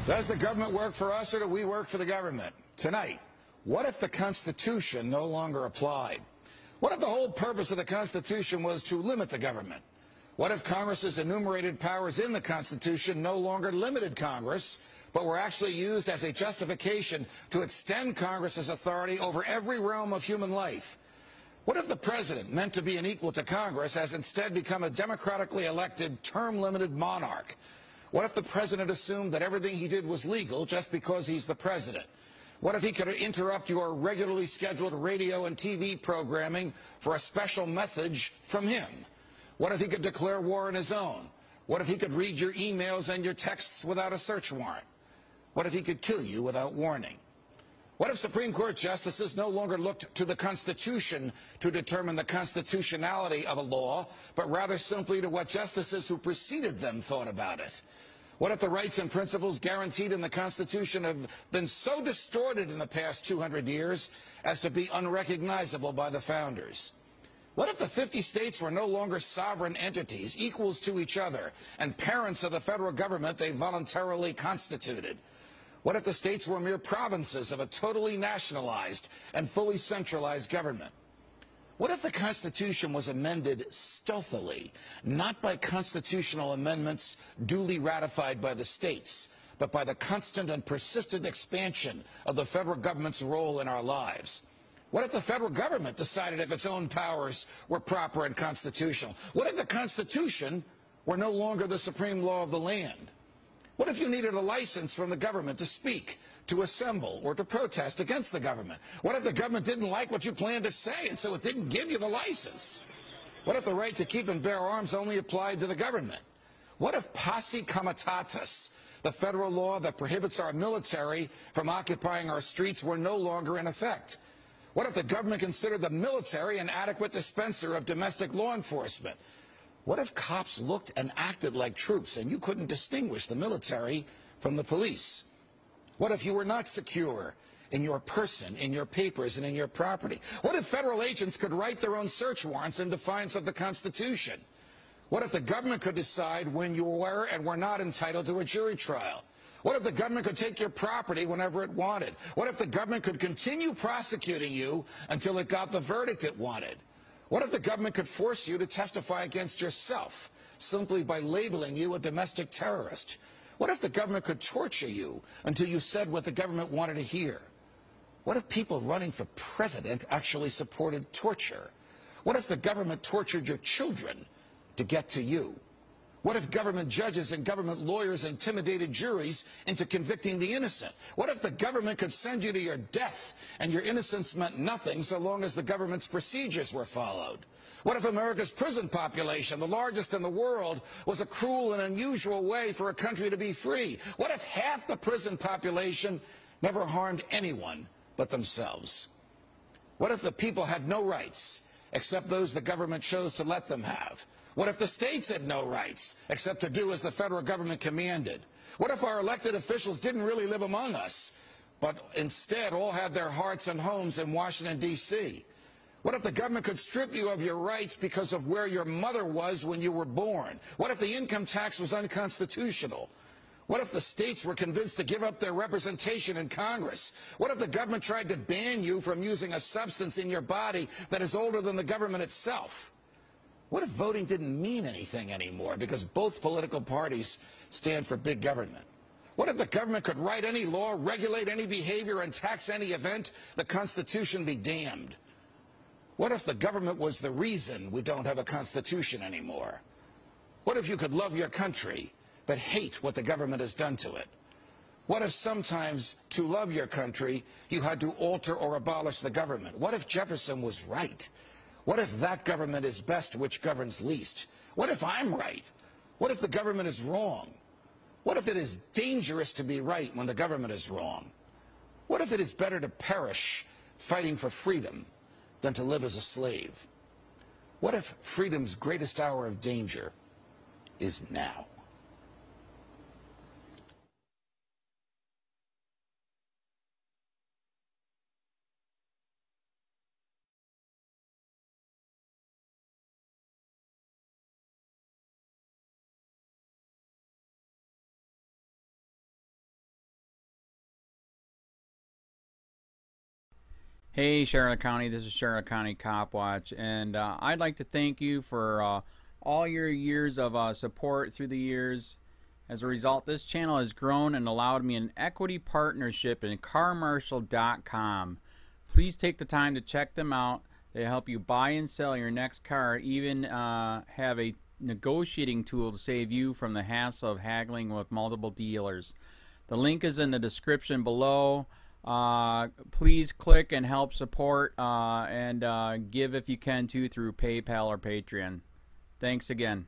Does the government work for us or do we work for the government? Tonight, what if the Constitution no longer applied? What if the whole purpose of the Constitution was to limit the government? What if Congress's enumerated powers in the Constitution no longer limited Congress, but were actually used as a justification to extend Congress's authority over every realm of human life? What if the president, meant to be an equal to Congress, has instead become a democratically elected, term-limited monarch? What if the president assumed that everything he did was legal just because he's the president? What if he could interrupt your regularly scheduled radio and TV programming for a special message from him? What if he could declare war on his own? What if he could read your emails and your texts without a search warrant? What if he could kill you without warning? What if Supreme Court justices no longer looked to the Constitution to determine the constitutionality of a law, but rather simply to what justices who preceded them thought about it? What if the rights and principles guaranteed in the Constitution have been so distorted in the past 200 years as to be unrecognizable by the founders? What if the 50 states were no longer sovereign entities, equals to each other, and parents of the federal government they voluntarily constituted? What if the states were mere provinces of a totally nationalized and fully centralized government? What if the Constitution was amended stealthily, not by constitutional amendments duly ratified by the states, but by the constant and persistent expansion of the federal government's role in our lives? What if the federal government decided if its own powers were proper and constitutional? What if the Constitution were no longer the supreme law of the land? What if you needed a license from the government to speak, to assemble, or to protest against the government? What if the government didn't like what you planned to say, and so it didn't give you the license? What if the right to keep and bear arms only applied to the government? What if posse comitatus, the federal law that prohibits our military from occupying our streets, were no longer in effect? What if the government considered the military an adequate dispenser of domestic law enforcement? What if cops looked and acted like troops and you couldn't distinguish the military from the police? What if you were not secure in your person, in your papers, and in your property? What if federal agents could write their own search warrants in defiance of the Constitution? What if the government could decide when you were and were not entitled to a jury trial? What if the government could take your property whenever it wanted? What if the government could continue prosecuting you until it got the verdict it wanted? What if the government could force you to testify against yourself simply by labeling you a domestic terrorist? What if the government could torture you until you said what the government wanted to hear? What if people running for president actually supported torture? What if the government tortured your children to get to you? What if government judges and government lawyers intimidated juries into convicting the innocent? What if the government could send you to your death and your innocence meant nothing so long as the government's procedures were followed? What if America's prison population, the largest in the world, was a cruel and unusual way for a country to be free? What if half the prison population never harmed anyone but themselves? What if the people had no rights except those the government chose to let them have? What if the states had no rights except to do as the federal government commanded? What if our elected officials didn't really live among us, but instead all had their hearts and homes in Washington, D.C.? What if the government could strip you of your rights because of where your mother was when you were born? What if the income tax was unconstitutional? What if the states were convinced to give up their representation in Congress? What if the government tried to ban you from using a substance in your body that is older than the government itself? What if voting didn't mean anything anymore because both political parties stand for big government? What if the government could write any law, regulate any behavior, and tax any event? The Constitution be damned. What if the government was the reason we don't have a Constitution anymore? What if you could love your country but hate what the government has done to it? What if sometimes to love your country you had to alter or abolish the government? What if Jefferson was right? What if that government is best which governs least? What if I'm right? What if the government is wrong? What if it is dangerous to be right when the government is wrong? What if it is better to perish fighting for freedom than to live as a slave? What if freedom's greatest hour of danger is now? Hey Charlotte County, this is Charlotte County Cop Watch, and I'd like to thank you for all your years of support through the years. As a result, this channel has grown and allowed me an equity partnership in carmarshal.com. Please take the time to check them out. They help you buy and sell your next car, even have a negotiating tool to save you from the hassle of haggling with multiple dealers. The link is in the description below. Please click and help support and give if you can too through PayPal or Patreon. Thanks again.